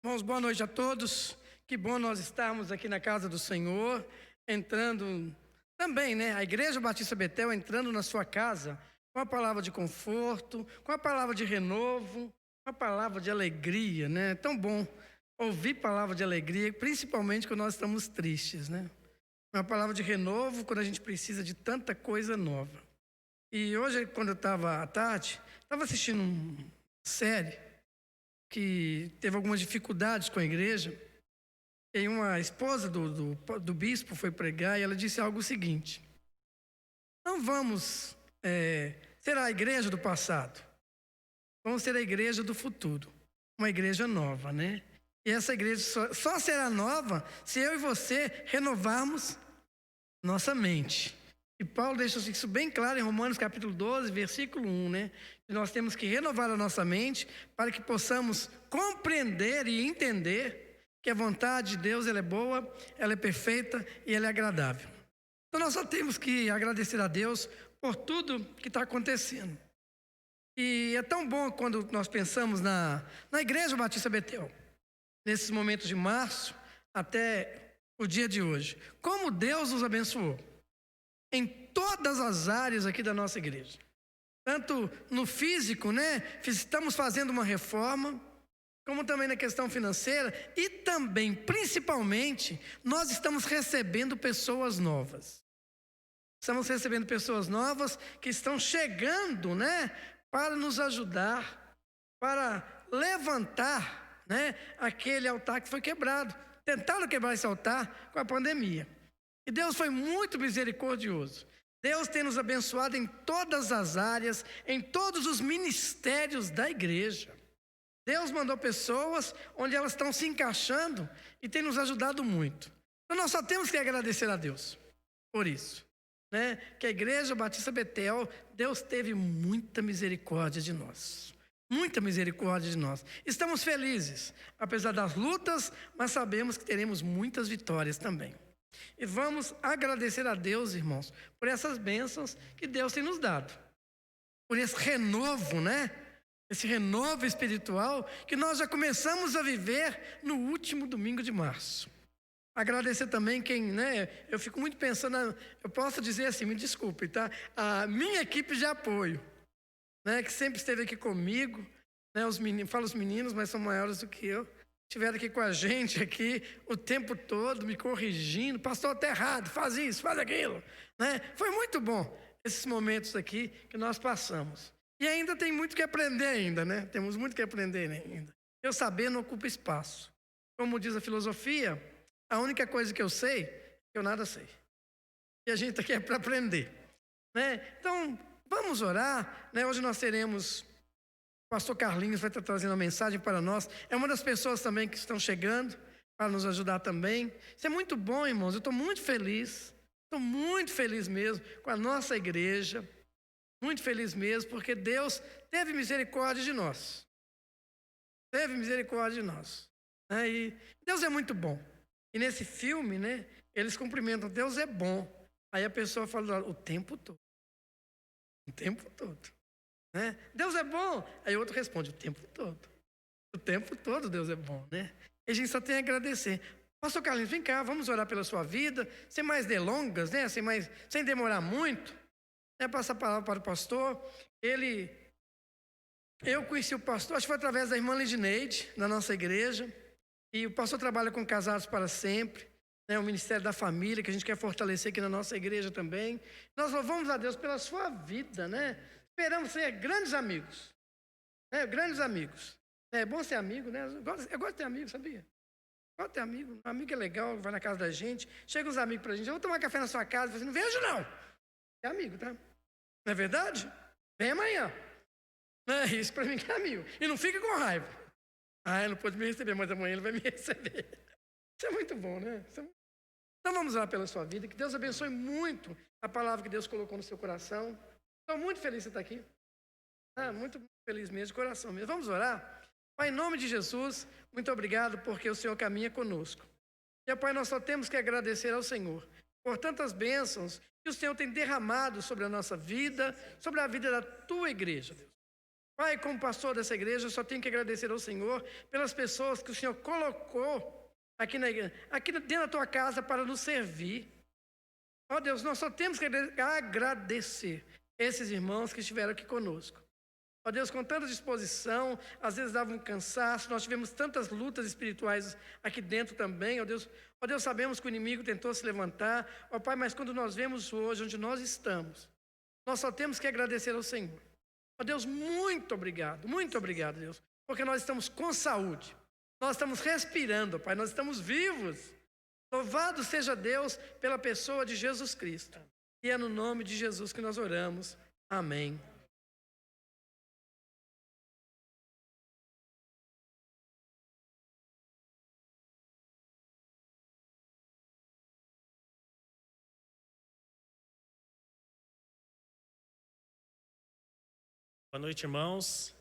Irmãos, boa noite a todos. Que bom nós estarmos aqui na casa do Senhor, entrando também, a Igreja Batista Betel entrando na sua casa com a palavra de conforto, com a palavra de renovo, com a palavra de alegria, É tão bom ouvir palavra de alegria, principalmente quando nós estamos tristes, Uma palavra de renovo quando a gente precisa de tanta coisa nova. E hoje, quando eu estava à tarde, estava assistindo uma série que teve algumas dificuldades com a igreja, e uma esposa do bispo foi pregar e ela disse algo seguinte: não vamos ser a igreja do passado, vamos ser a igreja do futuro, uma igreja nova, E essa igreja só será nova se eu e você renovarmos nossa mente. E Paulo deixa isso bem claro em Romanos capítulo 12, versículo 1, Que nós temos que renovar a nossa mente para que possamos compreender e entender que a vontade de Deus ela é boa, ela é perfeita e ela é agradável. Então nós só temos que agradecer a Deus por tudo que está acontecendo. E é tão bom quando nós pensamos na Igreja Batista Betel, nesses momentos de março até o dia de hoje. Como Deus nos abençoou em todas as áreas aqui da nossa igreja. Tanto no físico, Estamos fazendo uma reforma, como também na questão financeira e também, principalmente, nós estamos recebendo pessoas novas. Estamos recebendo pessoas novas que estão chegando, para nos ajudar, para levantar, aquele altar que foi quebrado. Tentaram quebrar esse altar com a pandemia. E Deus foi muito misericordioso. Deus tem nos abençoado em todas as áreas, em todos os ministérios da igreja. Deus mandou pessoas onde elas estão se encaixando e tem nos ajudado muito. Então nós só temos que agradecer a Deus por isso, Que a Igreja Batista Betel, Deus teve muita misericórdia de nós. Muita misericórdia de nós. Estamos felizes, apesar das lutas, mas sabemos que teremos muitas vitórias também. E vamos agradecer a Deus, irmãos, por essas bênçãos que Deus tem nos dado. Por esse renovo, Esse renovo espiritual que nós já começamos a viver no último domingo de março. Agradecer também quem, Eu fico muito pensando, eu posso dizer assim, me desculpe, tá? A minha equipe de apoio, Que sempre esteve aqui comigo, Os meninos, falo os meninos, mas são maiores do que eu. Estiveram aqui com a gente aqui o tempo todo, me corrigindo. Pastor, está errado, faz isso, faz aquilo. Foi muito bom esses momentos aqui que nós passamos. E ainda tem muito que aprender ainda, Temos muito que aprender ainda. Eu saber não ocupa espaço. Como diz a filosofia, a única coisa que eu sei, eu nada sei. E a gente está aqui é para aprender. Então, vamos orar. Hoje nós teremos... O pastor Carlinhos vai estar trazendo uma mensagem para nós. É uma das pessoas também que estão chegando para nos ajudar também. Isso é muito bom, irmãos. Eu estou muito feliz. Estou muito feliz mesmo com a nossa igreja. Muito feliz mesmo, porque Deus teve misericórdia de nós. Teve misericórdia de nós. E Deus é muito bom. E nesse filme, eles cumprimentam. Deus é bom. Aí a pessoa fala o tempo todo. O tempo todo. Deus é bom. Aí o outro responde, o tempo todo. O tempo todo Deus é bom, E a gente só tem a agradecer. Pastor Carlinhos, vem cá, vamos orar pela sua vida, sem mais delongas, sem demorar muito. Passar a palavra para o pastor. Eu conheci o pastor, acho que foi através da irmã Lidineide, da nossa igreja. E o pastor trabalha com Casados para Sempre, o Ministério da Família, que a gente quer fortalecer aqui na nossa igreja também. Nós louvamos a Deus pela sua vida, Esperamos ser grandes amigos. Grandes amigos. É bom ser amigo, Eu gosto de ter amigo, sabia? Eu gosto de ter amigo. Um amigo é legal, vai na casa da gente. Chega uns amigos pra gente. Eu vou tomar café na sua casa. Não vejo, não. É amigo, tá? Não é verdade? Vem amanhã. Isso pra mim que é amigo. E não fica com raiva. Ele não pode me receber, mas amanhã ele vai me receber. Isso é muito bom, Então vamos lá pela sua vida. Que Deus abençoe muito a palavra que Deus colocou no seu coração. Estou muito feliz de você estar aqui. Muito feliz mesmo, de coração mesmo. Vamos orar? Pai, em nome de Jesus, muito obrigado porque o Senhor caminha conosco. E, Pai, nós só temos que agradecer ao Senhor por tantas bênçãos que o Senhor tem derramado sobre a nossa vida, sobre a vida da Tua igreja, Deus. Pai, como pastor dessa igreja, eu só tenho que agradecer ao Senhor pelas pessoas que o Senhor colocou aqui na igreja, aqui dentro da tua casa para nos servir. Ó Deus, nós só temos que agradecer esses irmãos que estiveram aqui conosco. Ó Deus, com tanta disposição, às vezes dava um cansaço, nós tivemos tantas lutas espirituais aqui dentro também, ó Deus, sabemos que o inimigo tentou se levantar, ó Pai, mas quando nós vemos hoje onde nós estamos, nós só temos que agradecer ao Senhor. Ó Deus, muito obrigado, Deus, porque nós estamos com saúde, nós estamos respirando, Pai, nós estamos vivos. Louvado seja Deus pela pessoa de Jesus Cristo. E é no nome de Jesus que nós oramos. Amém. Boa noite, irmãos.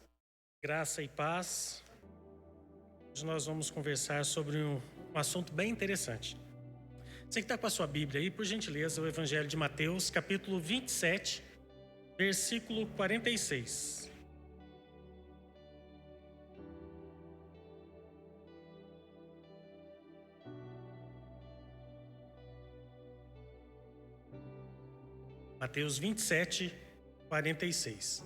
Graça e paz. Hoje nós vamos conversar sobre um assunto bem interessante. Você que está com a sua Bíblia aí, por gentileza, o Evangelho de Mateus, capítulo 27, versículo 46. Mateus 27, 46.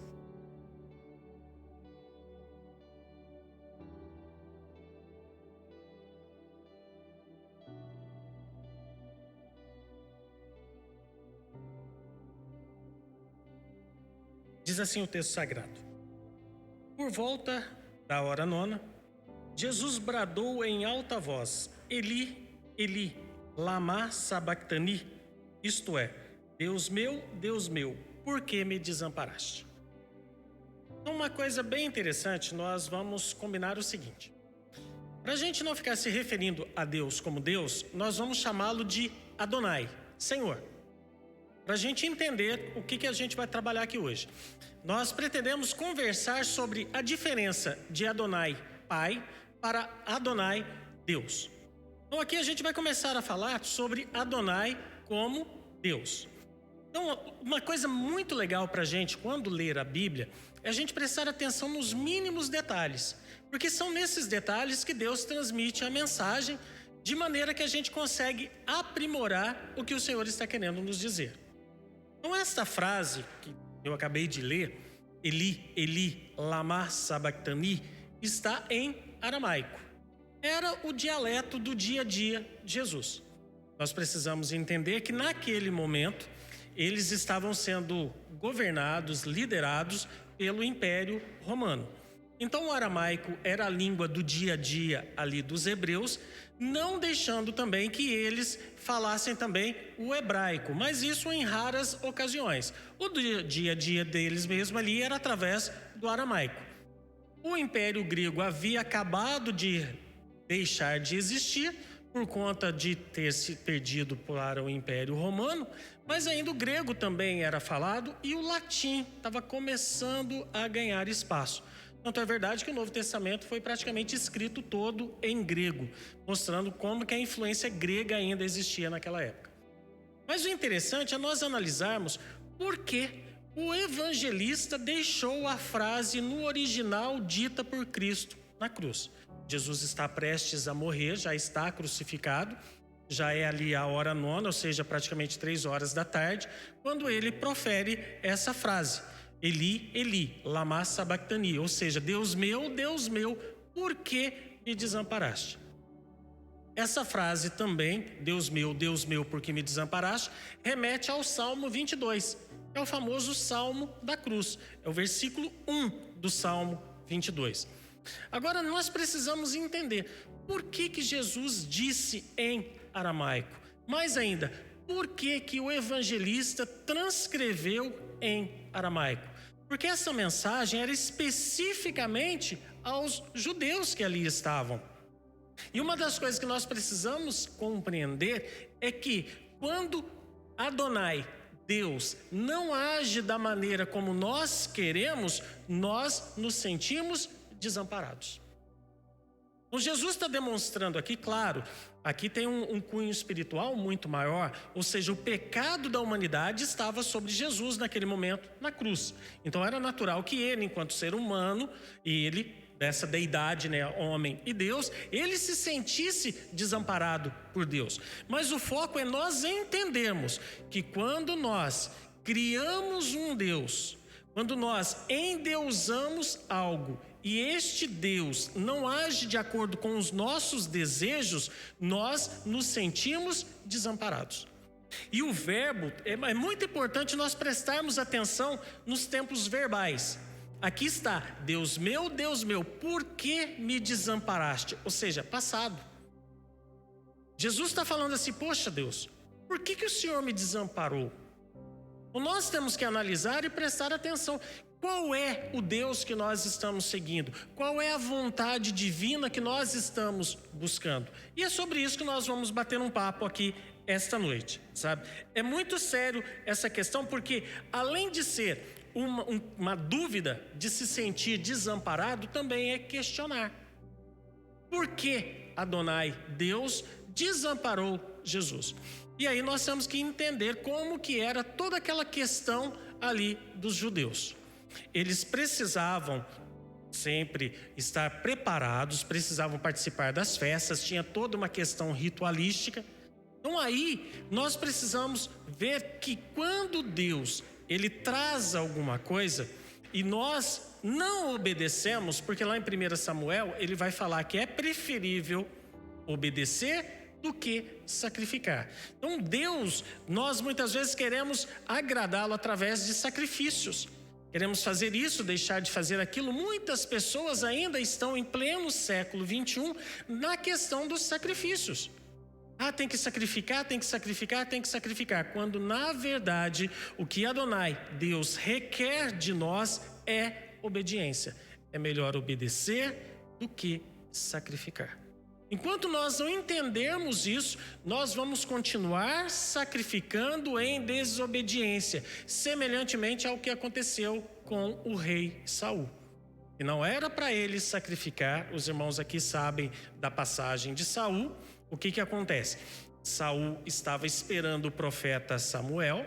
Diz assim o texto sagrado: Por volta da hora nona, Jesus bradou em alta voz: Eli, Eli, lama sabactani, isto é, Deus meu, por que me desamparaste? Então, uma coisa bem interessante, nós vamos combinar o seguinte. Para a gente não ficar se referindo a Deus como Deus, nós vamos chamá-lo de Adonai, Senhor. Para a gente entender o que a gente vai trabalhar aqui hoje. Nós pretendemos conversar sobre a diferença de Adonai, Pai, para Adonai, Deus. Então aqui a gente vai começar a falar sobre Adonai como Deus. Então, uma coisa muito legal para a gente quando ler a Bíblia é a gente prestar atenção nos mínimos detalhes, porque são nesses detalhes que Deus transmite a mensagem de maneira que a gente consegue aprimorar o que o Senhor está querendo nos dizer. Então, esta frase que eu acabei de ler, Eli, Eli, lama sabactani, está em aramaico. Era o dialeto do dia a dia de Jesus. Nós precisamos entender que naquele momento eles estavam sendo governados, liderados pelo Império Romano. Então o aramaico era a língua do dia a dia ali dos hebreus, não deixando também que eles falassem também o hebraico, mas isso em raras ocasiões. O dia a dia deles mesmo ali era através do aramaico. O Império Grego havia acabado de deixar de existir por conta de ter se perdido para o Império Romano, mas ainda o grego também era falado e o latim estava começando a ganhar espaço. Tanto é verdade que o Novo Testamento foi praticamente escrito todo em grego, mostrando como que a influência grega ainda existia naquela época. Mas o interessante é nós analisarmos por que o evangelista deixou a frase no original dita por Cristo na cruz. Jesus está prestes a morrer, já está crucificado, já é ali a hora nona, ou seja, praticamente 3 horas da tarde, quando ele profere essa frase: Eli, Eli, lama sabactani, ou seja, Deus meu, por que me desamparaste? Essa frase também, Deus meu, por que me desamparaste, remete ao Salmo 22, que é o famoso Salmo da Cruz, é o versículo 1 do Salmo 22. Agora nós precisamos entender por que Jesus disse em aramaico, mais ainda, por que o evangelista transcreveu em aramaico? Porque essa mensagem era especificamente aos judeus que ali estavam. E uma das coisas que nós precisamos compreender é que quando Adonai, Deus, não age da maneira como nós queremos, nós nos sentimos desamparados. Então Jesus está demonstrando aqui, claro, aqui tem um cunho espiritual muito maior, ou seja, o pecado da humanidade estava sobre Jesus naquele momento, na cruz. Então era natural que ele, enquanto ser humano, e ele, dessa deidade, né, homem e Deus, ele se sentisse desamparado por Deus. Mas o foco é nós entendermos que quando nós criamos um Deus, quando nós endeusamos algo, e este Deus não age de acordo com os nossos desejos, nós nos sentimos desamparados. E o verbo, é muito importante nós prestarmos atenção nos tempos verbais. Aqui está, Deus meu, por que me desamparaste? Ou seja, passado. Jesus está falando assim, poxa Deus, por que o Senhor me desamparou? Nós temos que analisar e prestar atenção. Qual é o Deus que nós estamos seguindo? Qual é a vontade divina que nós estamos buscando? E é sobre isso que nós vamos bater um papo aqui esta noite, sabe? É muito sério essa questão, porque além de ser uma dúvida de se sentir desamparado, também é questionar. Por que Adonai, Deus, desamparou Jesus? E aí nós temos que entender como que era toda aquela questão ali dos judeus. Eles precisavam sempre estar preparados, precisavam participar das festas, tinha toda uma questão ritualística. Então aí nós precisamos ver que quando Deus, ele traz alguma coisa e nós não obedecemos, porque lá em 1 Samuel ele vai falar que é preferível obedecer do que sacrificar. Então Deus, nós muitas vezes queremos agradá-lo através de sacrifícios. Queremos fazer isso, deixar de fazer aquilo. Muitas pessoas ainda estão em pleno século 21 na questão dos sacrifícios. Tem que sacrificar, tem que sacrificar, tem que sacrificar. Quando na verdade o que Adonai, Deus, requer de nós é obediência. É melhor obedecer do que sacrificar. Enquanto nós não entendermos isso, nós vamos continuar sacrificando em desobediência, semelhantemente ao que aconteceu com o rei Saul. E não era para ele sacrificar, os irmãos aqui sabem da passagem de Saul. O que acontece? Saul estava esperando o profeta Samuel,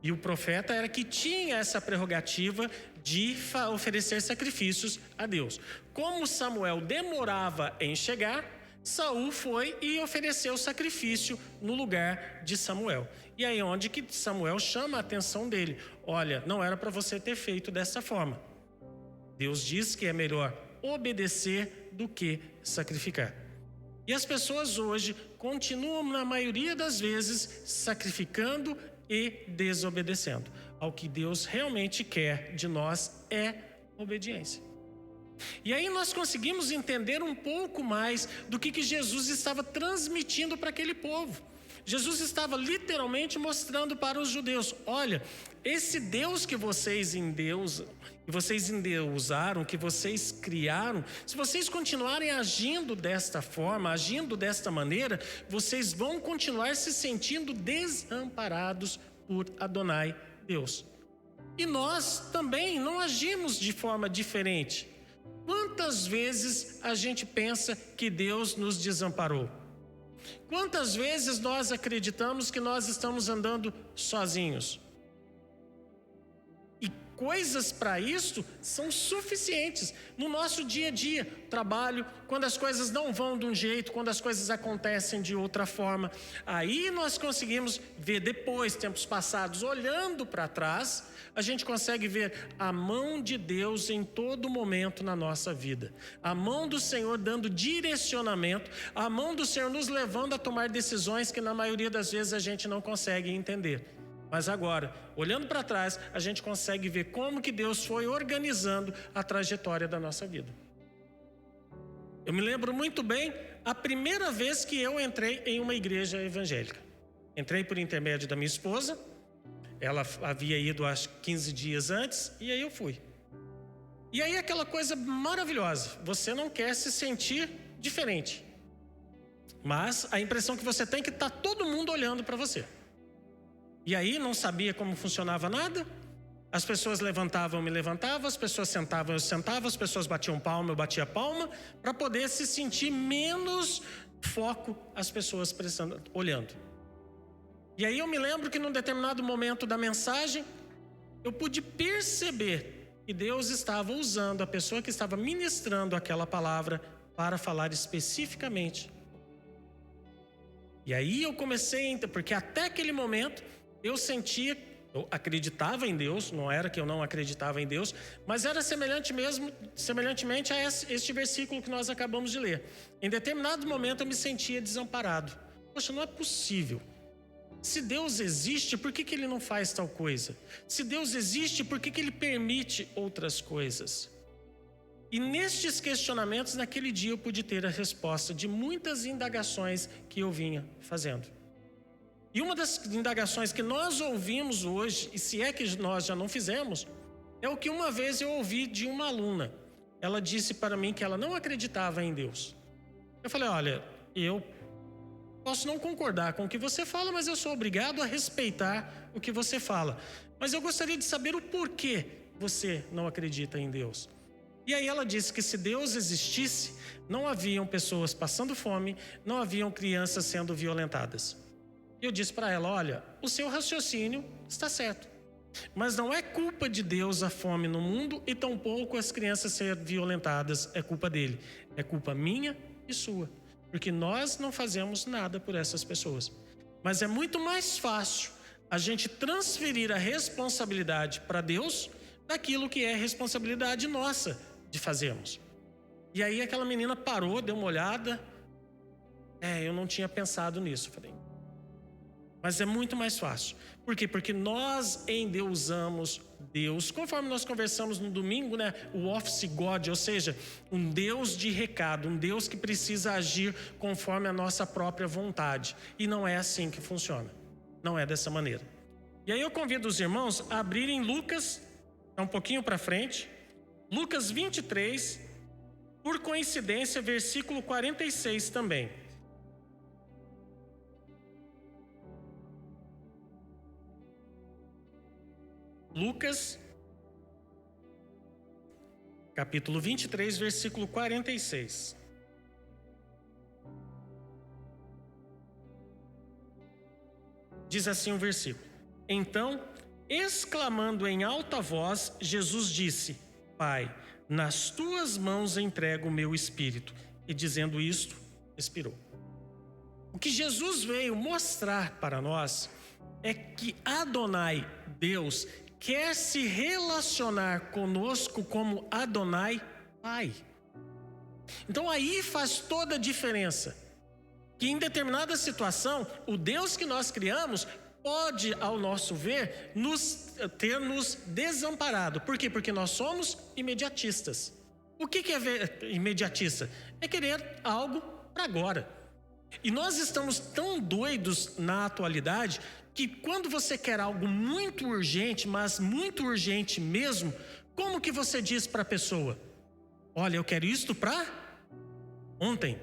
e o profeta era que tinha essa prerrogativa de oferecer sacrifícios a Deus. Como Samuel demorava em chegar, Saul foi e ofereceu sacrifício no lugar de Samuel. E aí onde que Samuel chama a atenção dele. Olha, não era para você ter feito dessa forma. Deus diz que é melhor obedecer do que sacrificar. E as pessoas hoje continuam, na maioria das vezes, sacrificando e desobedecendo. Ao que Deus realmente quer de nós é obediência. E aí nós conseguimos entender um pouco mais do que Jesus estava transmitindo para aquele povo. Jesus estava literalmente mostrando para os judeus: olha, esse Deus que vocês endeusaram, que vocês criaram, se vocês continuarem agindo desta forma, agindo desta maneira, vocês vão continuar se sentindo desamparados por Adonai, Deus. E nós também não agimos de forma diferente. Quantas vezes a gente pensa que Deus nos desamparou? Quantas vezes nós acreditamos que nós estamos andando sozinhos? E coisas para isso são suficientes no nosso dia a dia, trabalho, quando as coisas não vão de um jeito, quando as coisas acontecem de outra forma. Aí nós conseguimos ver depois, tempos passados, olhando para trás, a gente consegue ver a mão de Deus em todo momento na nossa vida. A mão do Senhor dando direcionamento, a mão do Senhor nos levando a tomar decisões que na maioria das vezes a gente não consegue entender. Mas agora, olhando para trás, a gente consegue ver como que Deus foi organizando a trajetória da nossa vida. Eu me lembro muito bem a primeira vez que eu entrei em uma igreja evangélica. Entrei por intermédio da minha esposa. Ela havia ido acho 15 dias antes, e aí eu fui. E aí aquela coisa maravilhosa, você não quer se sentir diferente, mas a impressão que você tem é que está todo mundo olhando para você. E aí não sabia como funcionava nada, As pessoas levantavam, eu me levantava, as pessoas sentavam, eu sentava, as pessoas batiam palma, eu batia palma, para poder se sentir menos foco as pessoas olhando. E aí eu me lembro que num determinado momento da mensagem, eu pude perceber que Deus estava usando a pessoa que estava ministrando aquela palavra para falar especificamente. E aí eu comecei, porque até aquele momento eu sentia, eu acreditava em Deus, não era que eu não acreditava em Deus, mas era semelhantemente a este versículo que nós acabamos de ler. Em determinado momento eu me sentia desamparado. Poxa, não é possível. Se Deus existe, por que Ele não faz tal coisa? Se Deus existe, por que Ele permite outras coisas? E nestes questionamentos, naquele dia eu pude ter a resposta de muitas indagações que eu vinha fazendo. E uma das indagações que nós ouvimos hoje, e se é que nós já não fizemos, é o que uma vez eu ouvi de uma aluna. Ela disse para mim que ela não acreditava em Deus. Eu falei, olha, eu posso não concordar com o que você fala, mas eu sou obrigado a respeitar o que você fala. Mas eu gostaria de saber o porquê você não acredita em Deus. E aí ela disse que se Deus existisse, não haviam pessoas passando fome, não haviam crianças sendo violentadas. E eu disse para ela, olha, o seu raciocínio está certo. Mas não é culpa de Deus a fome no mundo e tampouco as crianças serem violentadas. É culpa dele. É culpa minha e sua. Porque nós não fazemos nada por essas pessoas. Mas é muito mais fácil a gente transferir a responsabilidade para Deus daquilo que é responsabilidade nossa de fazermos. E aí aquela menina parou, deu uma olhada. Eu não tinha pensado nisso. Falei, mas é muito mais fácil. Por quê? Porque nós endeusamos Deus. Conforme nós conversamos no domingo, né? O office God, ou seja, um Deus de recado, um Deus que precisa agir conforme a nossa própria vontade. E não é assim que funciona. Não é dessa maneira. E aí eu convido os irmãos a abrirem Lucas, um pouquinho para frente, Lucas 23, por coincidência, versículo 46 também. Lucas, capítulo 23, versículo 46. Diz assim o versículo: Então, exclamando em alta voz, Jesus disse, Pai, nas tuas mãos entrego o meu espírito. E dizendo isto, expirou. O que Jesus veio mostrar para nós é que Adonai, Deus, quer se relacionar conosco como Adonai, Pai. Então aí faz toda a diferença. Que em determinada situação, o Deus que nós criamos pode, ao nosso ver, ter nos desamparado. Por quê? Porque nós somos imediatistas. O que é imediatista? É querer algo para agora. E nós estamos tão doidos na atualidade que quando você quer algo muito urgente, mas muito urgente mesmo, como que você diz para a pessoa? Olha, eu quero isto para ontem.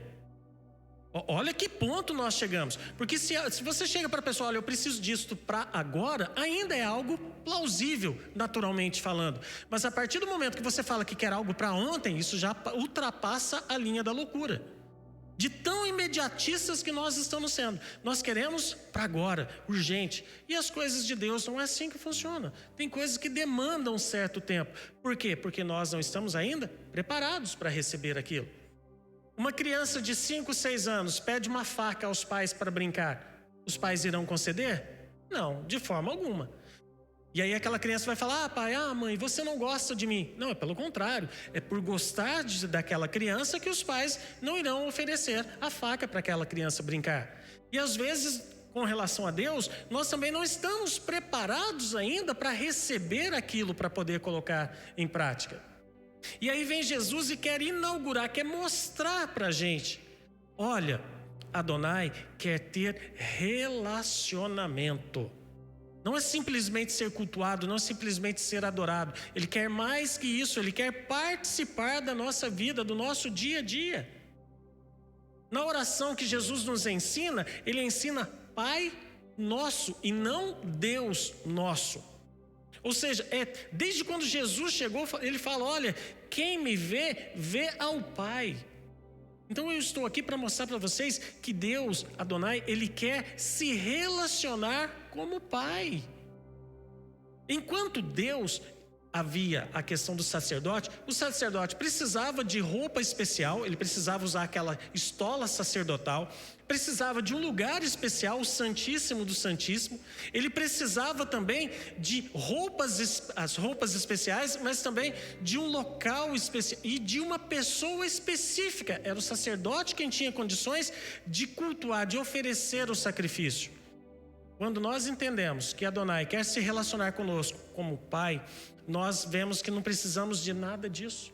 Olha que ponto nós chegamos. Porque se você chega para a pessoa, olha, eu preciso disso para agora, ainda é algo plausível, naturalmente falando. Mas a partir do momento que você fala que quer algo para ontem, isso já ultrapassa a linha da loucura. De tão imediatistas que nós estamos sendo. Nós queremos para agora, urgente. E as coisas de Deus não é assim que funciona. Tem coisas que demandam um certo tempo. Por quê? Porque nós não estamos ainda preparados para receber aquilo. Uma criança de 5, 6 anos pede uma faca aos pais para brincar. Os pais irão conceder? Não, de forma alguma. E aí aquela criança vai falar, pai, mãe, você não gosta de mim. Não, é pelo contrário. É por gostar daquela criança que os pais não irão oferecer a faca para aquela criança brincar. E às vezes, com relação a Deus, nós também não estamos preparados ainda para receber aquilo para poder colocar em prática. E aí vem Jesus e quer inaugurar, quer mostrar para a gente. Olha, Adonai quer ter relacionamento. Não é simplesmente ser cultuado, não é simplesmente ser adorado. Ele quer mais que isso, ele quer participar da nossa vida, do nosso dia a dia. Na oração que Jesus nos ensina, ele ensina Pai Nosso e não Deus Nosso. Ou seja, desde quando Jesus chegou, ele fala: olha, quem me vê, vê ao Pai. Então eu estou aqui para mostrar para vocês que Deus, Adonai, Ele quer se relacionar como Pai. Enquanto Deus havia a questão do sacerdote, o sacerdote precisava de roupa especial, ele precisava usar aquela estola sacerdotal, precisava de um lugar especial, o Santíssimo do Santíssimo, ele precisava também de as roupas especiais, mas também de um local especial e de uma pessoa específica. Era o sacerdote quem tinha condições de cultuar, de oferecer o sacrifício. Quando nós entendemos que Adonai quer se relacionar conosco como Pai, nós vemos que não precisamos de nada disso.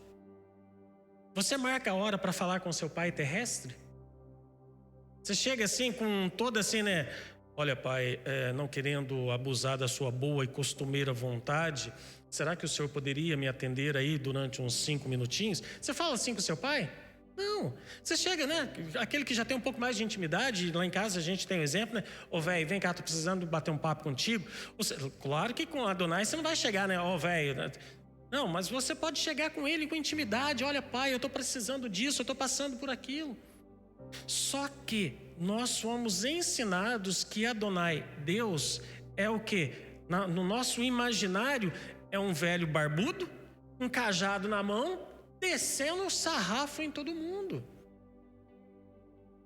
Você marca a hora para falar com seu pai terrestre? Você chega assim com toda assim, né? Olha, pai, não querendo abusar da sua boa e costumeira vontade, será que o senhor poderia me atender aí durante uns 5 minutinhos? Você fala assim com seu pai? Não. Você chega, né? Aquele que já tem um pouco mais de intimidade, lá em casa a gente tem um exemplo, né? Ô, velho, vem cá, tô precisando bater um papo contigo. Claro que com Adonai você não vai chegar, né? Ô, velho. Não, mas você pode chegar com ele com intimidade. Olha, pai, eu tô precisando disso, eu tô passando por aquilo. Só que nós fomos ensinados que Adonai, Deus, é o quê? No nosso imaginário, é um velho barbudo, um cajado na mão, descendo um sarrafo em todo mundo.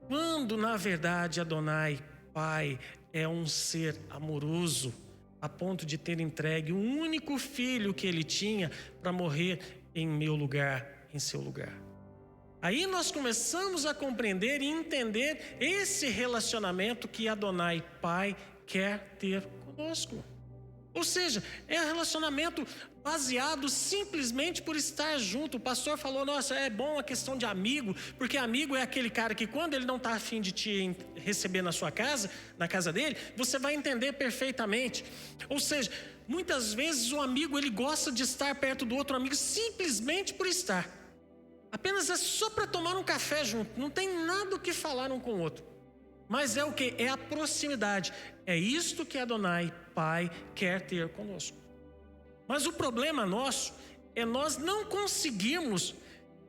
Quando, na verdade, Adonai, Pai, é um ser amoroso, a ponto de ter entregue o único filho que ele tinha para morrer em meu lugar, em seu lugar. Aí nós começamos a compreender e entender esse relacionamento que Adonai, Pai, quer ter conosco. Ou seja, é um relacionamento baseado simplesmente por estar junto. O pastor falou, nossa, é bom a questão de amigo, porque amigo é aquele cara que quando ele não está a fim de te receber na sua casa, na casa dele, você vai entender perfeitamente. Ou seja, muitas vezes o amigo ele gosta de estar perto do outro amigo simplesmente por estar. Apenas é só para tomar um café junto, não tem nada o que falar um com o outro. Mas é o que? É a proximidade. É isto que Adonai, Pai, quer ter conosco. Mas o problema nosso é nós não conseguirmos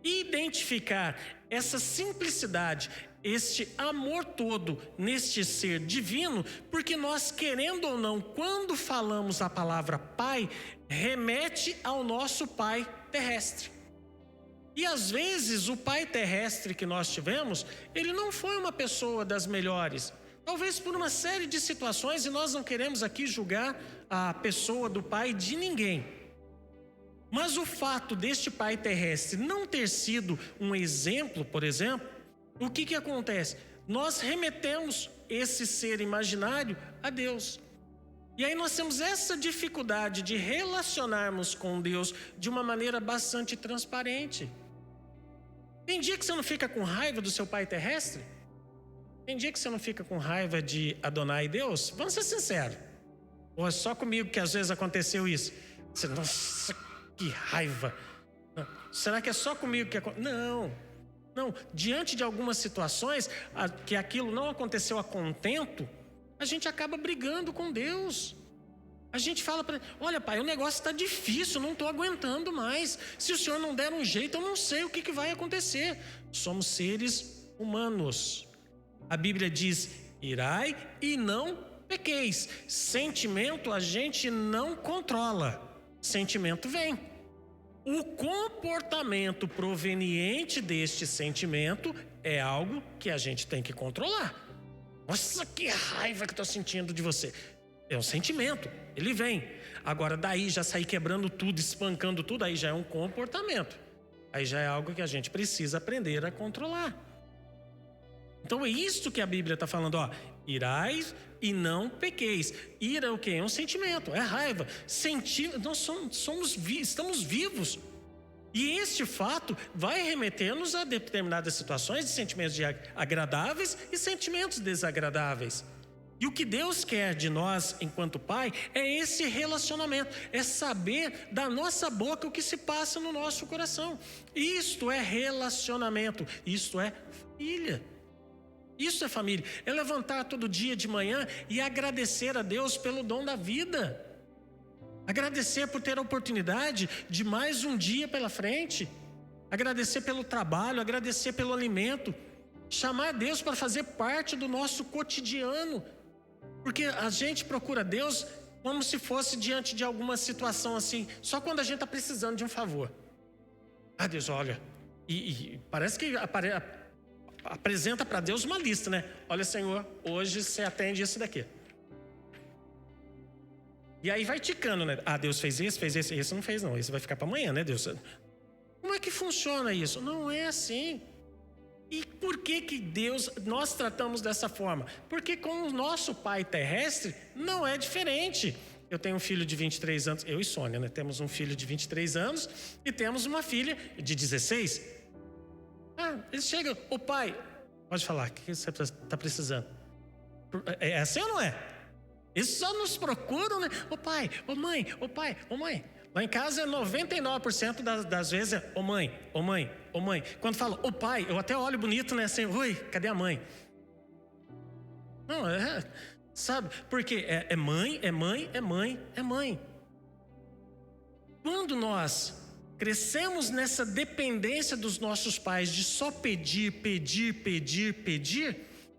identificar essa simplicidade, este amor todo neste ser divino, porque nós, querendo ou não, quando falamos a palavra Pai, remete ao nosso Pai terrestre. E às vezes o pai terrestre que nós tivemos, ele não foi uma pessoa das melhores. Talvez por uma série de situações, e nós não queremos aqui julgar a pessoa do pai de ninguém. Mas o fato deste pai terrestre não ter sido um exemplo, por exemplo, o que acontece? Nós remetemos esse ser imaginário a Deus. E aí nós temos essa dificuldade de relacionarmos com Deus de uma maneira bastante transparente. Tem dia que você não fica com raiva do seu pai terrestre? Tem dia que você não fica com raiva de Adonai Deus? Vamos ser sinceros. Ou é só comigo que às vezes aconteceu isso? Você, nossa, que raiva. Será que é só comigo que aconteceu? Não. Diante de algumas situações que aquilo não aconteceu a contento, a gente acaba brigando com Deus. A gente fala para ele, olha pai, o negócio está difícil, não estou aguentando mais. Se o senhor não der um jeito, eu não sei o que vai acontecer. Somos seres humanos. A Bíblia diz, irai e não pequeis. Sentimento a gente não controla. Sentimento vem. O comportamento proveniente deste sentimento é algo que a gente tem que controlar. Nossa, que raiva que eu estou sentindo de você. É um sentimento, ele vem. Agora daí já sair quebrando tudo, espancando tudo, aí já é um comportamento. Aí já é algo que a gente precisa aprender a controlar. Então é isso que a Bíblia está falando, ó. Irais e não pequeis. Ira é o quê? É um sentimento, é raiva. Nós estamos vivos. E este fato vai remeter-nos a determinadas situações de sentimentos agradáveis e sentimentos desagradáveis. E o que Deus quer de nós, enquanto Pai, é esse relacionamento, é saber da nossa boca o que se passa no nosso coração. Isto é relacionamento, isto é família. Isso é família, é levantar todo dia de manhã e agradecer a Deus pelo dom da vida. Agradecer por ter a oportunidade de mais um dia pela frente. Agradecer pelo trabalho, agradecer pelo alimento. Chamar Deus para fazer parte do nosso cotidiano. Porque a gente procura Deus como se fosse diante de alguma situação assim, só quando a gente está precisando de um favor. Ah, Deus, olha, e parece que apresenta para Deus uma lista, né? Olha, Senhor, hoje você atende isso daqui. E aí vai ticando, né? Ah, Deus fez esse não fez não, esse vai ficar para amanhã, né, Deus? Como é que funciona isso? Não é assim. E por que nós tratamos dessa forma? Porque com o nosso pai terrestre não é diferente. Eu tenho um filho de 23 anos, eu e Sônia, né? Temos um filho de 23 anos e temos uma filha de 16. Ah, eles chegam, ô pai, pode falar, o que você está precisando? É assim ou não é? Eles só nos procuram, né? Ô pai, ô mãe, ô pai, ô mãe. Lá em casa, 99% das vezes é ô mãe, ô mãe, ô mãe. Quando fala ô pai, eu até olho bonito, né? Assim, oi, cadê a mãe? Não, sabe? Porque é mãe, é mãe, é mãe, é mãe. Quando nós crescemos nessa dependência dos nossos pais de só pedir,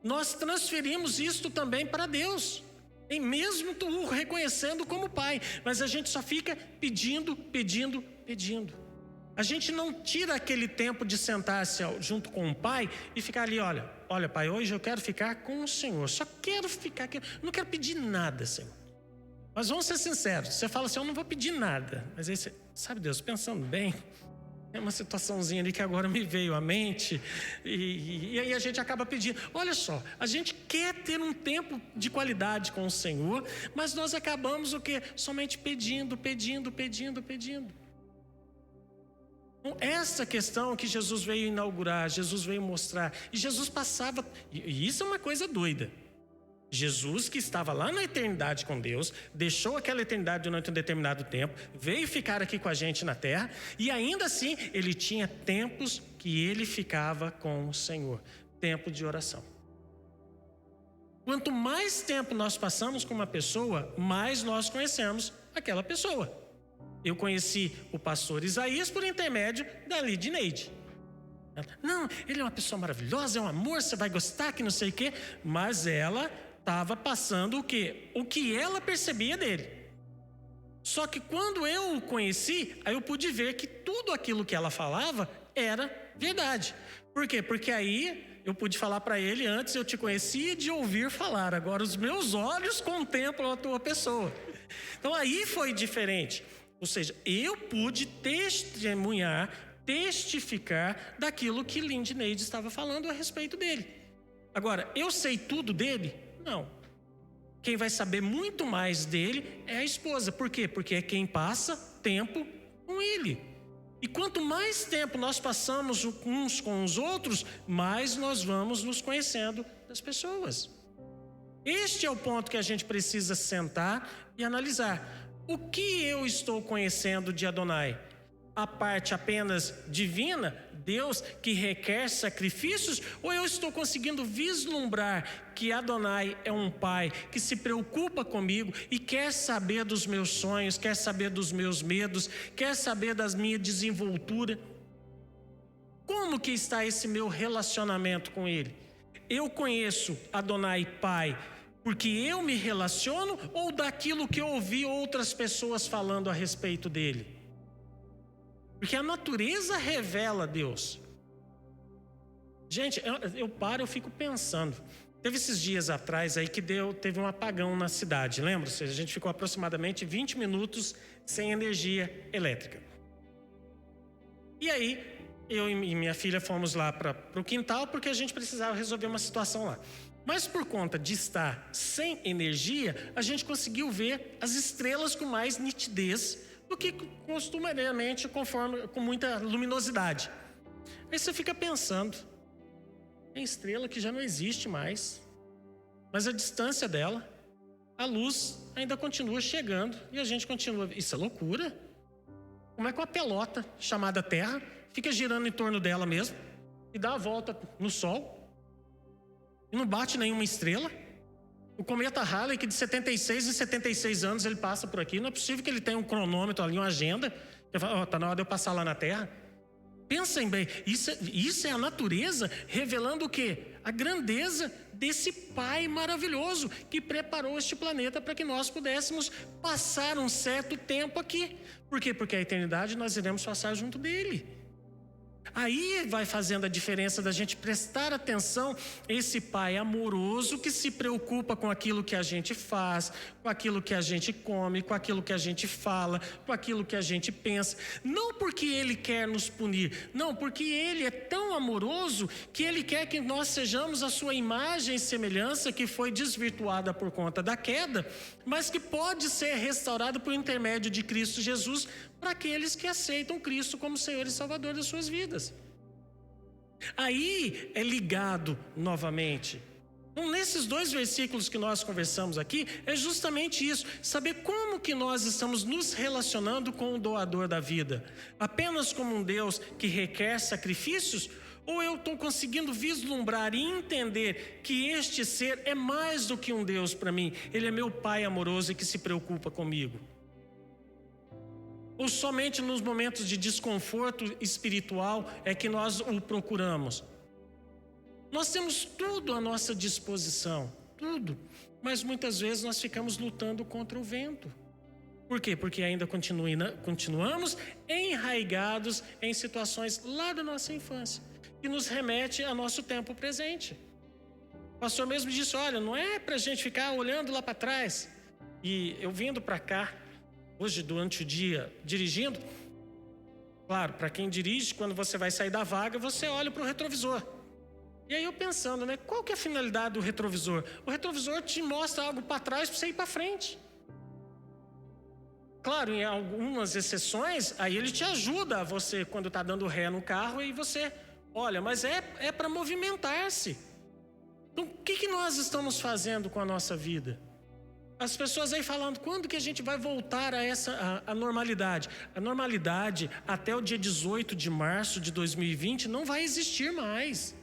nós transferimos isto também para Deus. E mesmo tu reconhecendo como pai, mas a gente só fica pedindo. A gente não tira aquele tempo de sentar-se junto com o pai e ficar ali, olha pai, hoje eu quero ficar com o Senhor, só quero ficar aqui, não quero pedir nada, Senhor. Mas vamos ser sinceros, você fala assim, eu não vou pedir nada, mas aí você, sabe Deus, pensando bem, é uma situaçãozinha ali que agora me veio à mente e aí a gente acaba pedindo. Olha só, a gente quer ter um tempo de qualidade com o Senhor, mas nós acabamos o quê? Somente pedindo. Então, essa questão que Jesus veio inaugurar, Jesus veio mostrar, e Jesus passava, e isso é uma coisa doida. Jesus, que estava lá na eternidade com Deus, deixou aquela eternidade durante um determinado tempo, veio ficar aqui com a gente na terra, e ainda assim, ele tinha tempos que ele ficava com o Senhor, tempo de oração. Quanto mais tempo nós passamos com uma pessoa, mais nós conhecemos aquela pessoa. Eu conheci o pastor Isaías por intermédio da Lidneide. Não, ele é uma pessoa maravilhosa, é um amor, você vai gostar, que não sei o quê, mas ela estava passando o quê? O que ela percebia dele. Só que quando eu o conheci, aí eu pude ver que tudo aquilo que ela falava era verdade. Por quê? Porque aí eu pude falar para ele, antes eu te conhecia de ouvir falar, agora os meus olhos contemplam a tua pessoa. Então aí foi diferente. Ou seja, eu pude testificar daquilo que Lidneide estava falando a respeito dele. Agora, eu sei tudo dele? Não. Quem vai saber muito mais dele é a esposa. Por quê? Porque é quem passa tempo com ele. E quanto mais tempo nós passamos uns com os outros, mais nós vamos nos conhecendo das pessoas. Este é o ponto que a gente precisa sentar e analisar. O que eu estou conhecendo de Adonai? A parte apenas divina, Deus que requer sacrifícios, ou eu estou conseguindo vislumbrar que Adonai é um pai que se preocupa comigo e quer saber dos meus sonhos, quer saber dos meus medos, quer saber da minha desenvoltura? Como que está esse meu relacionamento com ele? Eu conheço Adonai Pai porque eu me relaciono ou daquilo que eu ouvi outras pessoas falando a respeito dele? Porque a natureza revela Deus. Gente, eu fico pensando. Teve esses dias atrás aí que teve um apagão na cidade, lembra? Ou seja, a gente ficou aproximadamente 20 minutos sem energia elétrica. E aí, eu e minha filha fomos lá para o quintal porque a gente precisava resolver uma situação lá. Mas por conta de estar sem energia, a gente conseguiu ver as estrelas com mais nitidez do que costumeiramente com muita luminosidade. Aí você fica pensando, tem estrela que já não existe mais, mas a distância dela, a luz ainda continua chegando e a gente continua. Isso é loucura. Como é que uma pelota chamada Terra fica girando em torno dela mesmo e dá a volta no Sol e não bate nenhuma estrela? O cometa Halley, que de 76 em 76 anos ele passa por aqui. Não é possível que ele tenha um cronômetro ali, uma agenda. Está na hora de eu passar lá na Terra. Pensem bem, isso é a natureza revelando o quê? A grandeza desse Pai maravilhoso que preparou este planeta para que nós pudéssemos passar um certo tempo aqui. Por quê? Porque a eternidade nós iremos passar junto dele. Aí vai fazendo a diferença da gente prestar atenção a esse Pai amoroso que se preocupa com aquilo que a gente faz, com aquilo que a gente come, com aquilo que a gente fala, com aquilo que a gente pensa. Não porque Ele quer nos punir, não, porque Ele é tão amoroso que Ele quer que nós sejamos a sua imagem e semelhança que foi desvirtuada por conta da queda, mas que pode ser restaurada por intermédio de Cristo Jesus para aqueles que aceitam Cristo como Senhor e Salvador das suas vidas. Aí é ligado novamente. Então, nesses 2 versículos que nós conversamos aqui, é justamente isso, saber como que nós estamos nos relacionando com o doador da vida. Apenas como um Deus que requer sacrifícios? Ou eu estou conseguindo vislumbrar e entender que este ser é mais do que um Deus para mim? Ele é meu Pai amoroso e que se preocupa comigo. Ou somente nos momentos de desconforto espiritual é que nós o procuramos? Nós temos tudo à nossa disposição, tudo. Mas muitas vezes nós ficamos lutando contra o vento. Por quê? Porque ainda continuamos enraigados em situações lá da nossa infância, que nos remete ao nosso tempo presente. O pastor mesmo disse, olha, não é para a gente ficar olhando lá para trás. E eu vindo para cá, hoje, durante o dia, dirigindo, claro, para quem dirige, quando você vai sair da vaga, você olha para o retrovisor. E aí eu pensando, né, qual que é a finalidade do retrovisor? O retrovisor te mostra algo para trás para você ir para frente. Claro, em algumas exceções, aí ele te ajuda a você, quando está dando ré no carro, e você olha, mas é para movimentar-se. Então, o que nós estamos fazendo com a nossa vida? As pessoas aí falando, quando que a gente vai voltar a normalidade? A normalidade, até o dia 18 de março de 2020, não vai existir mais.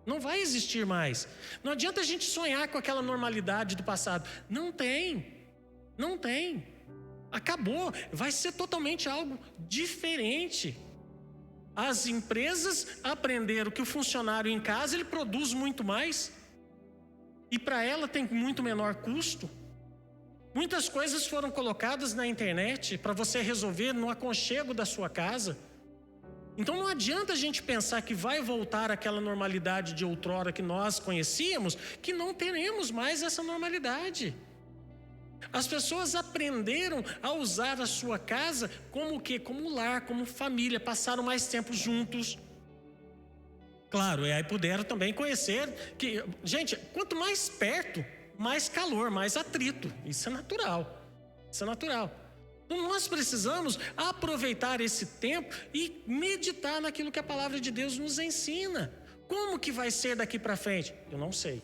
Não vai existir mais. Não adianta a gente sonhar com aquela normalidade do passado. Não tem. Não tem. Acabou. Vai ser totalmente algo diferente. As empresas aprenderam que o funcionário em casa, ele produz muito mais. E para ela tem muito menor custo. Muitas coisas foram colocadas na internet para você resolver no aconchego da sua casa. Então não adianta a gente pensar que vai voltar àquela normalidade de outrora que nós conhecíamos, que não teremos mais essa normalidade. As pessoas aprenderam a usar a sua casa como o quê? Como lar, como família, passaram mais tempo juntos. Claro, e aí puderam também conhecer que, gente, quanto mais perto, mais calor, mais atrito. Isso é natural. Isso é natural. Então nós precisamos aproveitar esse tempo e meditar naquilo que a palavra de Deus nos ensina. Como que vai ser daqui para frente? Eu não sei.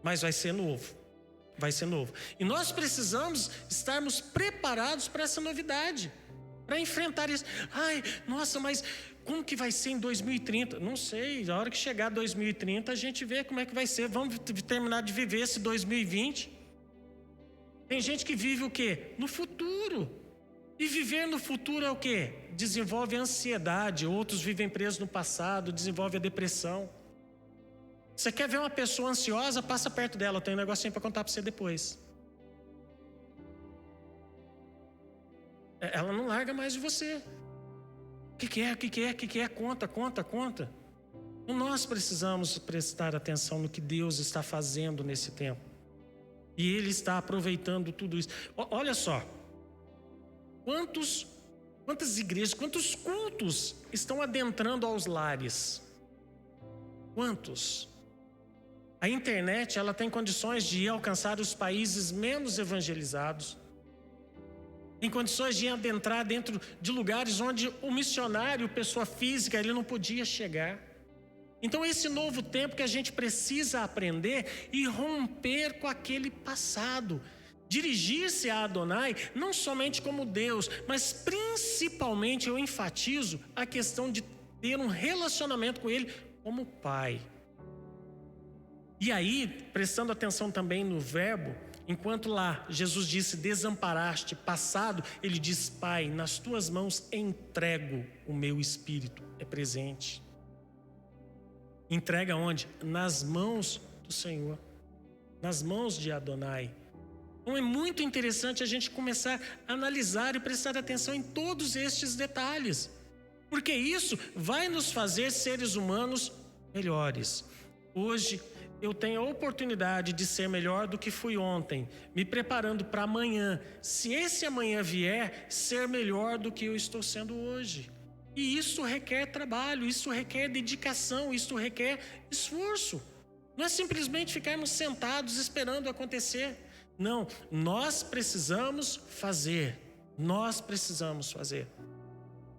Mas vai ser novo. Vai ser novo. E nós precisamos estarmos preparados para essa novidade. Para enfrentar isso. Ai, nossa, mas como que vai ser em 2030? Não sei. Na hora que chegar 2030, a gente vê como é que vai ser. Vamos terminar de viver esse 2020. Tem gente que vive o quê? No futuro. E viver no futuro é o quê? Desenvolve a ansiedade. Outros vivem presos no passado, desenvolve a depressão. Você quer ver uma pessoa ansiosa? Passa perto dela. Eu tenho um negocinho para contar para você depois. Ela não larga mais de você. O que é? Conta. Então nós precisamos prestar atenção no que Deus está fazendo nesse tempo. E Ele está aproveitando tudo isso. Olha só. Quantas igrejas, quantos cultos estão adentrando aos lares? Quantos? A internet, ela tem condições de alcançar os países menos evangelizados. Tem condições de adentrar dentro de lugares onde o missionário, pessoa física, ele não podia chegar. Então esse novo tempo que a gente precisa aprender e romper com aquele passado. Dirigir-se a Adonai não somente como Deus, mas principalmente eu enfatizo a questão de ter um relacionamento com Ele como Pai. E aí, prestando atenção também no verbo, enquanto lá Jesus disse desamparaste, passado, ele diz: Pai, nas tuas mãos entrego o meu espírito. É presente. Entrega onde? Nas mãos do Senhor, nas mãos de Adonai. Então é muito interessante a gente começar a analisar e prestar atenção em todos estes detalhes, porque isso vai nos fazer seres humanos melhores. Hoje eu tenho a oportunidade de ser melhor do que fui ontem, me preparando para amanhã, se esse amanhã vier, ser melhor do que eu estou sendo hoje. E isso requer trabalho, isso requer dedicação, isso requer esforço. Não é simplesmente ficarmos sentados esperando acontecer. Não, nós precisamos fazer. Nós precisamos fazer.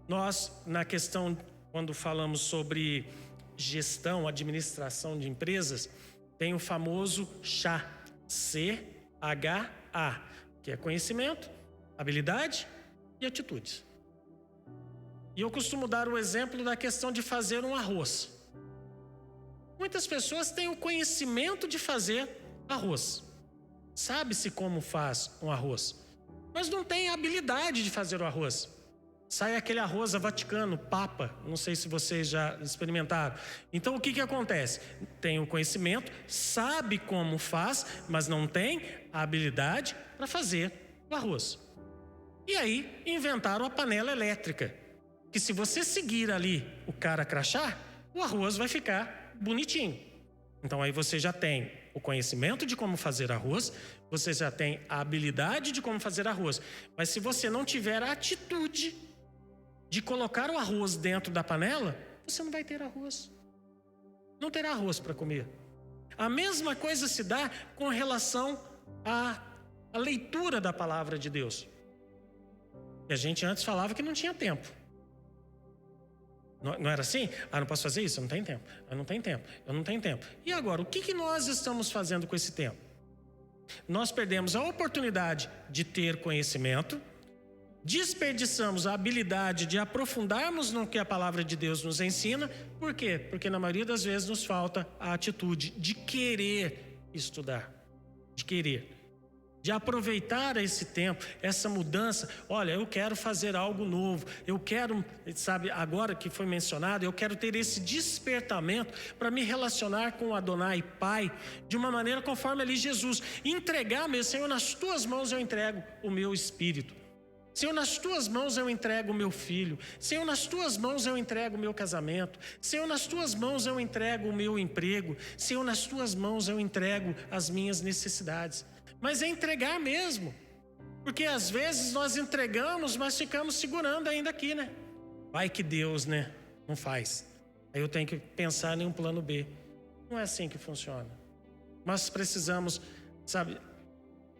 Nós, na questão, quando falamos sobre gestão, administração de empresas, tem o famoso CHA, C-H-A, que é conhecimento, habilidade e atitudes. E eu costumo dar o exemplo da questão de fazer um arroz. Muitas pessoas têm o conhecimento de fazer arroz. Sabe-se como faz um arroz, mas não tem a habilidade de fazer o arroz. Sai aquele arroz vaticano, papa, não sei se vocês já experimentaram. Então o que acontece? Tem o conhecimento, sabe como faz, mas não tem a habilidade para fazer o arroz. E aí inventaram a panela elétrica, que se você seguir ali o cara crachá, o arroz vai ficar bonitinho. Então aí você já tem o conhecimento de como fazer arroz, você já tem a habilidade de como fazer arroz. Mas se você não tiver a atitude de colocar o arroz dentro da panela, você não vai ter arroz. Não terá arroz para comer. A mesma coisa se dá com relação à leitura da palavra de Deus. E a gente antes falava que não tinha tempo. Não era assim? Não posso fazer isso, eu não tenho tempo. Eu não tenho tempo, eu não tenho tempo. E agora, o que nós estamos fazendo com esse tempo? Nós perdemos a oportunidade de ter conhecimento, desperdiçamos a habilidade de aprofundarmos no que a palavra de Deus nos ensina. Por quê? Porque na maioria das vezes nos falta a atitude de querer estudar, de querer. De aproveitar esse tempo, essa mudança. Olha, eu quero fazer algo novo, eu quero, sabe, agora que foi mencionado, eu quero ter esse despertamento para me relacionar com o Adonai Pai, de uma maneira conforme ali Jesus, entregar mesmo: Senhor, nas tuas mãos eu entrego o meu espírito. Senhor, nas tuas mãos eu entrego o meu filho. Senhor, nas tuas mãos eu entrego o meu casamento. Senhor, nas tuas mãos eu entrego o meu emprego. Senhor, nas tuas mãos eu entrego as minhas necessidades. Mas é entregar mesmo, porque às vezes nós entregamos, mas ficamos segurando ainda aqui, né? Vai que Deus, né, não faz. Aí eu tenho que pensar em um plano B. Não é assim que funciona. Nós precisamos, sabe,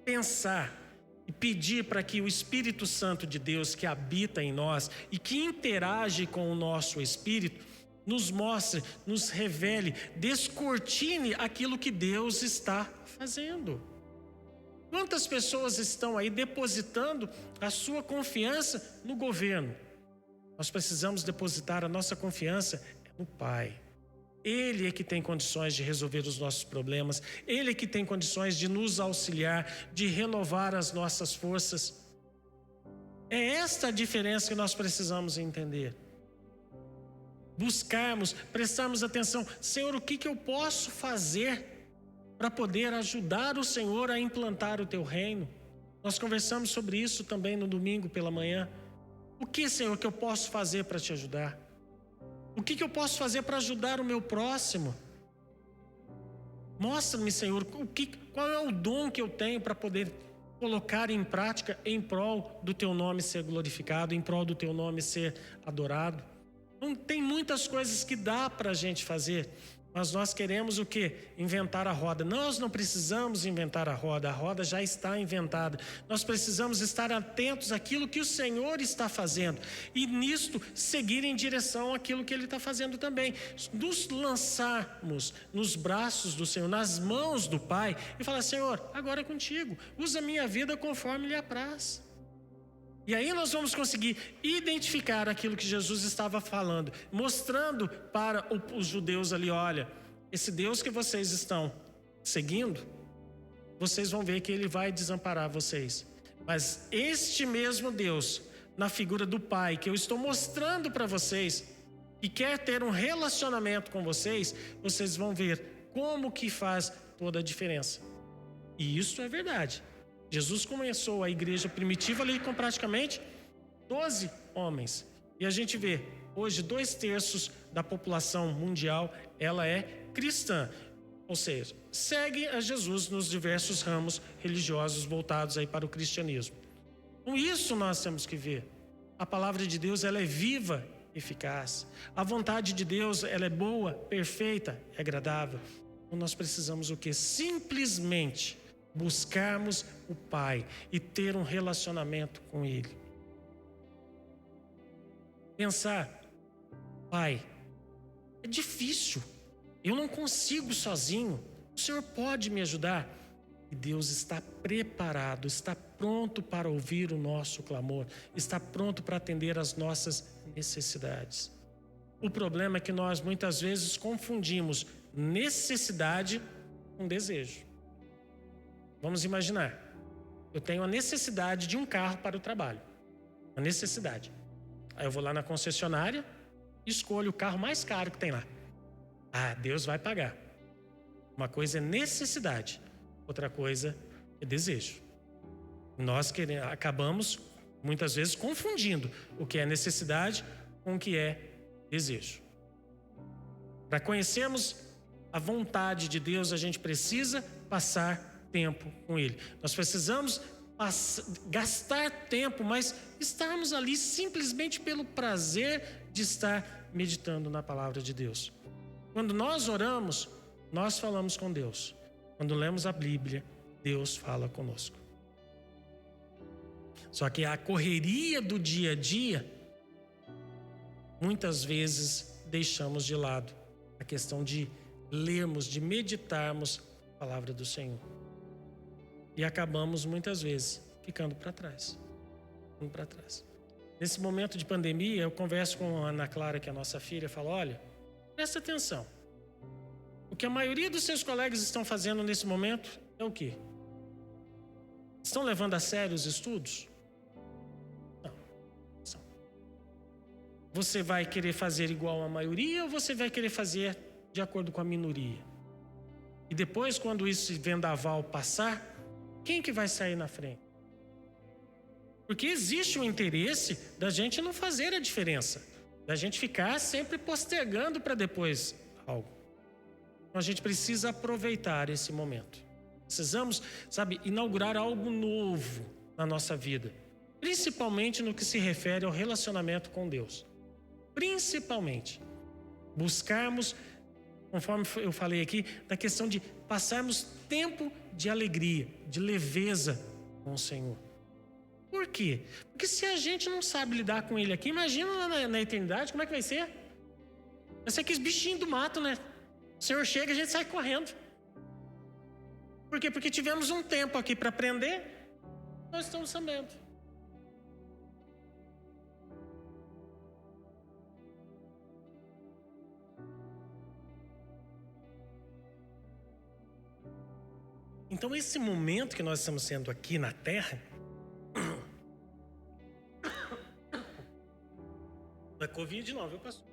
pensar e pedir para que o Espírito Santo de Deus, que habita em nós e que interage com o nosso espírito, nos mostre, nos revele, descortine aquilo que Deus está fazendo. Quantas pessoas estão aí depositando a sua confiança no governo? Nós precisamos depositar a nossa confiança no Pai. Ele é que tem condições de resolver os nossos problemas. Ele é que tem condições de nos auxiliar, de renovar as nossas forças. É esta a diferença que nós precisamos entender. Buscarmos, prestarmos atenção. Senhor, o que eu posso fazer para poder ajudar o Senhor a implantar o teu reino? Nós conversamos sobre isso também no domingo pela manhã. O que, Senhor, que eu posso fazer para te ajudar? O que eu posso fazer para ajudar o meu próximo? Mostra-me, Senhor, qual é o dom que eu tenho para poder colocar em prática em prol do teu nome ser glorificado, em prol do teu nome ser adorado. Não tem muitas coisas que dá para a gente fazer. Mas nós queremos o quê? Inventar a roda. Nós não precisamos inventar a roda já está inventada. Nós precisamos estar atentos àquilo que o Senhor está fazendo e nisto seguir em direção àquilo que Ele está fazendo também. Nos lançarmos nos braços do Senhor, nas mãos do Pai e falar: Senhor, agora é contigo, usa a minha vida conforme lhe apraz. E aí nós vamos conseguir identificar aquilo que Jesus estava falando, mostrando para os judeus ali: olha, esse Deus que vocês estão seguindo, vocês vão ver que ele vai desamparar vocês. Mas este mesmo Deus, na figura do Pai, que eu estou mostrando para vocês, e quer ter um relacionamento com vocês, vocês vão ver como que faz toda a diferença. E isso é verdade. Jesus começou a igreja primitiva ali com praticamente 12 homens. E a gente vê, hoje 2/3 da população mundial, ela é cristã. Ou seja, segue a Jesus nos diversos ramos religiosos voltados aí para o cristianismo. Com isso nós temos que ver. A palavra de Deus, ela é viva, eficaz. A vontade de Deus, ela é boa, perfeita e agradável. Então nós precisamos o quê? Simplesmente buscarmos o Pai e ter um relacionamento com Ele. Pensar, Pai, é difícil, eu não consigo sozinho, o Senhor pode me ajudar? E Deus está preparado, está pronto para ouvir o nosso clamor, está pronto para atender às nossas necessidades. O problema é que nós muitas vezes confundimos necessidade com desejo. Vamos imaginar, eu tenho a necessidade de um carro para o trabalho, a necessidade. Aí eu vou lá na concessionária e escolho o carro mais caro que tem lá. Ah, Deus vai pagar. Uma coisa é necessidade, outra coisa é desejo. Nós acabamos muitas vezes confundindo o que é necessidade com o que é desejo. Para conhecermos a vontade de Deus, a gente precisa passar tempo com Ele. Nós precisamos gastar tempo, mas estarmos ali simplesmente pelo prazer de estar meditando na palavra de Deus. Quando nós oramos, nós falamos com Deus. Quando lemos a Bíblia, Deus fala conosco. Só que a correria do dia a dia, muitas vezes deixamos de lado a questão de lermos, de meditarmos a palavra do Senhor. E acabamos muitas vezes ficando para trás. Nesse momento de pandemia, eu converso com a Ana Clara, que é a nossa filha, e falo, olha, presta atenção. O que a maioria dos seus colegas estão fazendo nesse momento é o quê? Estão levando a sério os estudos? Não. Você vai querer fazer igual a maioria ou você vai querer fazer de acordo com a minoria? E depois, quando esse vendaval passar, quem que vai sair na frente? Porque existe o interesse da gente não fazer a diferença, da gente ficar sempre postergando para depois algo. Então a gente precisa aproveitar esse momento. Precisamos, inaugurar algo novo na nossa vida, principalmente no que se refere ao relacionamento com Deus. Principalmente, buscarmos, conforme eu falei aqui, da questão de passarmos tempo de alegria, de leveza com o Senhor. Por quê? Porque se a gente não sabe lidar com Ele aqui, imagina na eternidade, como é que vai ser? Vai ser aqueles bichinhos do mato, né? O Senhor chega e a gente sai correndo. Por quê? Porque tivemos um tempo aqui para aprender, nós estamos sabendo. Então, esse momento que nós estamos sendo aqui na Terra, da Covid-19, pastor.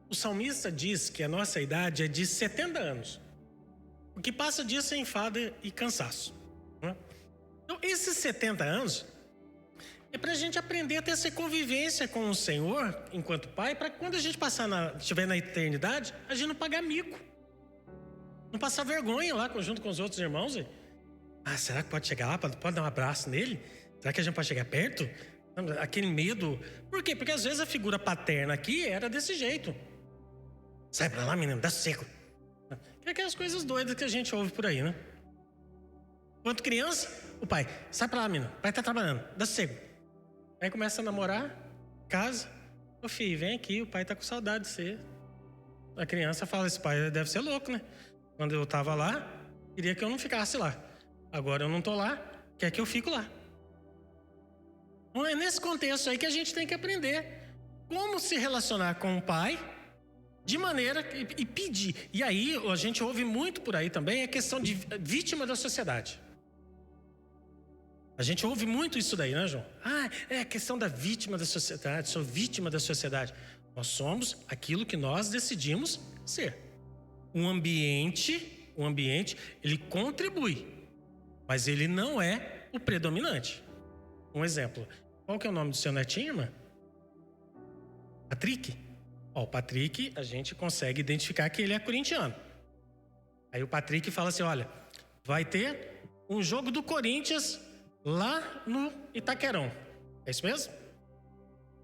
O salmista diz que a nossa idade é de 70 anos. O que passa disso é enfado e cansaço. Né? Então, esses 70 anos é para a gente aprender a ter essa convivência com o Senhor, enquanto Pai, para que quando a gente estiver na eternidade, a gente não pagar mico. Não passar vergonha lá junto com os outros irmãos. Será que pode chegar lá? Pode dar um abraço nele? Será que a gente pode chegar perto? Aquele medo. Por quê? Porque às vezes a figura paterna aqui era desse jeito. Sai pra lá, menino, dá seco. É aquelas coisas doidas que a gente ouve por aí, né? Quando criança, o pai, sai pra lá, menino, o pai tá trabalhando, dá seco. Aí começa a namorar, casa. Ô filho, vem aqui, o pai tá com saudade de você. A criança fala, esse pai deve ser louco, né? Quando eu tava lá, queria que eu não ficasse lá. Agora eu não tô lá, quer que eu fico lá. Então é nesse contexto aí que a gente tem que aprender. como se relacionar com o pai de maneira e pedir. E aí a gente ouve muito por aí também a questão de vítima da sociedade. A gente ouve muito isso daí, né, João? É a questão da vítima da sociedade, sou vítima da sociedade. Nós somos aquilo que nós decidimos ser. O ambiente, ele contribui, mas ele não é o predominante. Um exemplo, qual que é o nome do seu netinho, irmã? Patrick. O Patrick, a gente consegue identificar que ele é corintiano. Aí o Patrick fala assim, olha, vai ter um jogo do Corinthians lá no Itaquerão. É isso mesmo?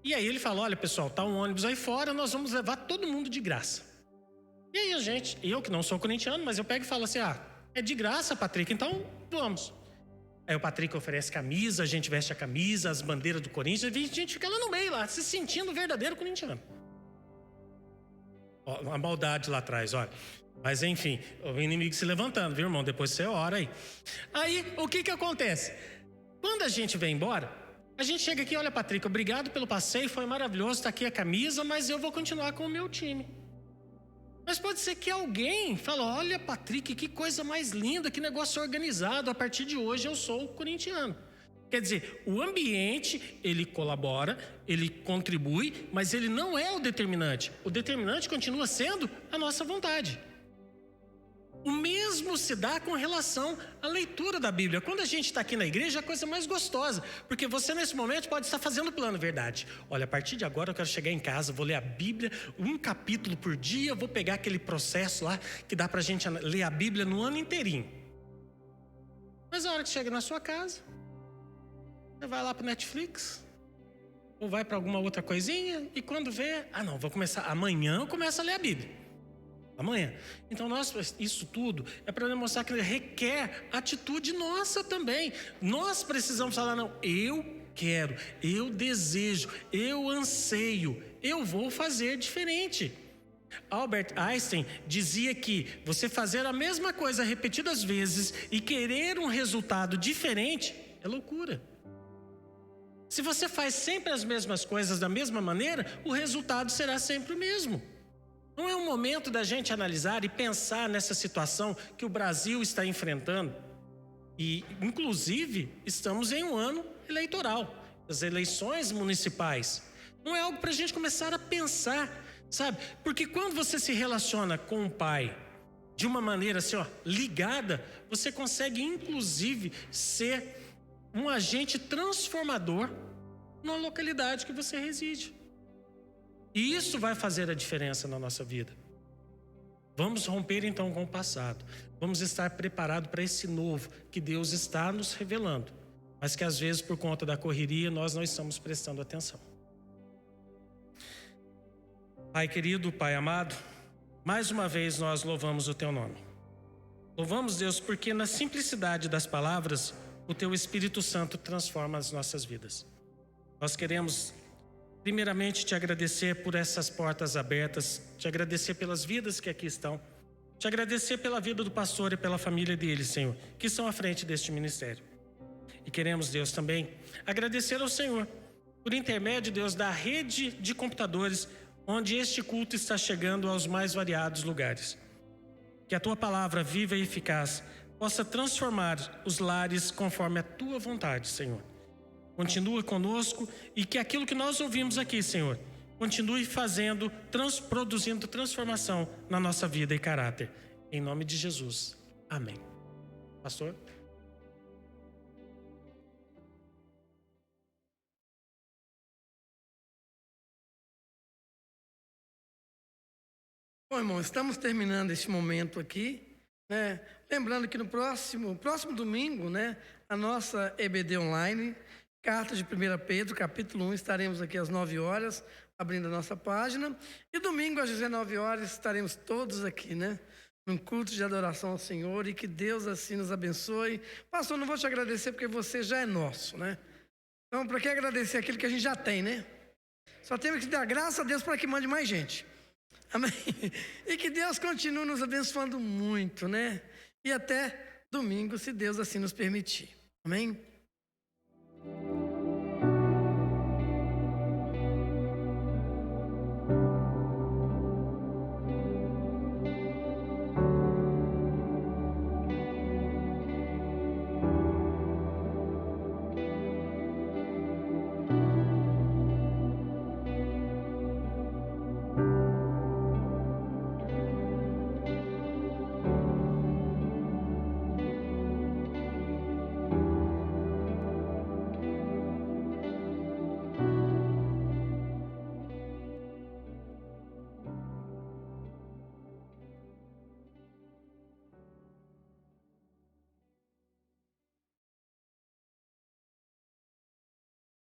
E aí ele fala, olha pessoal, tá um ônibus aí fora, nós vamos levar todo mundo de graça. E aí eu que não sou corintiano, mas eu pego e falo assim, é de graça, Patrick, então vamos. Aí o Patrick oferece camisa, a gente veste a camisa, as bandeiras do Corinthians, e a gente fica lá no meio, lá, se sentindo verdadeiro corintiano. Uma maldade lá atrás, olha. Mas enfim, o inimigo se levantando, viu, irmão? Depois você ora aí. Aí, o que acontece? Quando a gente vem embora, a gente chega aqui, olha, Patrick, obrigado pelo passeio, foi maravilhoso, tá aqui a camisa, mas eu vou continuar com o meu time. Mas pode ser que alguém fale, olha, Patrick, que coisa mais linda, que negócio organizado, a partir de hoje eu sou corintiano. Quer dizer, o ambiente, ele colabora, ele contribui, mas ele não é o determinante. O determinante continua sendo a nossa vontade. O mesmo se dá com relação à leitura da Bíblia. Quando a gente está aqui na igreja, é a coisa mais gostosa, porque você nesse momento pode estar fazendo plano, verdade. Olha, a partir de agora eu quero chegar em casa, vou ler a Bíblia, um capítulo por dia, vou pegar aquele processo lá, que dá pra gente ler a Bíblia no ano inteirinho. Mas a hora que chega na sua casa, você vai lá pro Netflix, ou vai para alguma outra coisinha, e quando vê, vou começar, amanhã eu começo a ler a Bíblia. Amanhã. Então, isso tudo é para demonstrar que requer atitude nossa também. Nós precisamos falar, não, eu quero, eu desejo, eu anseio, eu vou fazer diferente. Albert Einstein dizia que você fazer a mesma coisa repetidas vezes e querer um resultado diferente é loucura. Se você faz sempre as mesmas coisas da mesma maneira, o resultado será sempre o mesmo. Não é um momento da gente analisar e pensar nessa situação que o Brasil está enfrentando? E, inclusive, estamos em um ano eleitoral, as eleições municipais. Não é algo para a gente começar a pensar, sabe? Porque quando você se relaciona com o pai de uma maneira assim, ligada, você consegue, inclusive, ser um agente transformador na localidade que você reside. E isso vai fazer a diferença na nossa vida. Vamos romper então com o passado. Vamos estar preparados para esse novo que Deus está nos revelando, mas que às vezes por conta da correria nós não estamos prestando atenção. Pai querido, Pai amado, mais uma vez nós louvamos o Teu nome. Louvamos, Deus, porque na simplicidade das palavras o Teu Espírito Santo transforma as nossas vidas. Nós queremos primeiramente te agradecer por essas portas abertas, te agradecer pelas vidas que aqui estão, te agradecer pela vida do pastor e pela família dele, Senhor, que estão à frente deste ministério. E queremos, Deus, também agradecer ao Senhor por intermédio, Deus, da rede de computadores onde este culto está chegando aos mais variados lugares. Que a Tua palavra viva e eficaz possa transformar os lares conforme a Tua vontade, Senhor. Continua conosco e que aquilo que nós ouvimos aqui, Senhor, continue produzindo transformação na nossa vida e caráter. Em nome de Jesus. Amém. Pastor? Bom, irmão, estamos terminando este momento aqui, né? Lembrando que no próximo domingo, né, a nossa EBD Online, Carta de 1 Pedro, capítulo 1, estaremos aqui às 9 horas, abrindo a nossa página. E domingo, às 19 horas, estaremos todos aqui, né? Num culto de adoração ao Senhor, e que Deus assim nos abençoe. Pastor, não vou te agradecer porque você já é nosso, né? Então, para que agradecer aquilo que a gente já tem, né? Só temos que dar graça a Deus para que mande mais gente. Amém? E que Deus continue nos abençoando muito, né? E até domingo, se Deus assim nos permitir. Amém?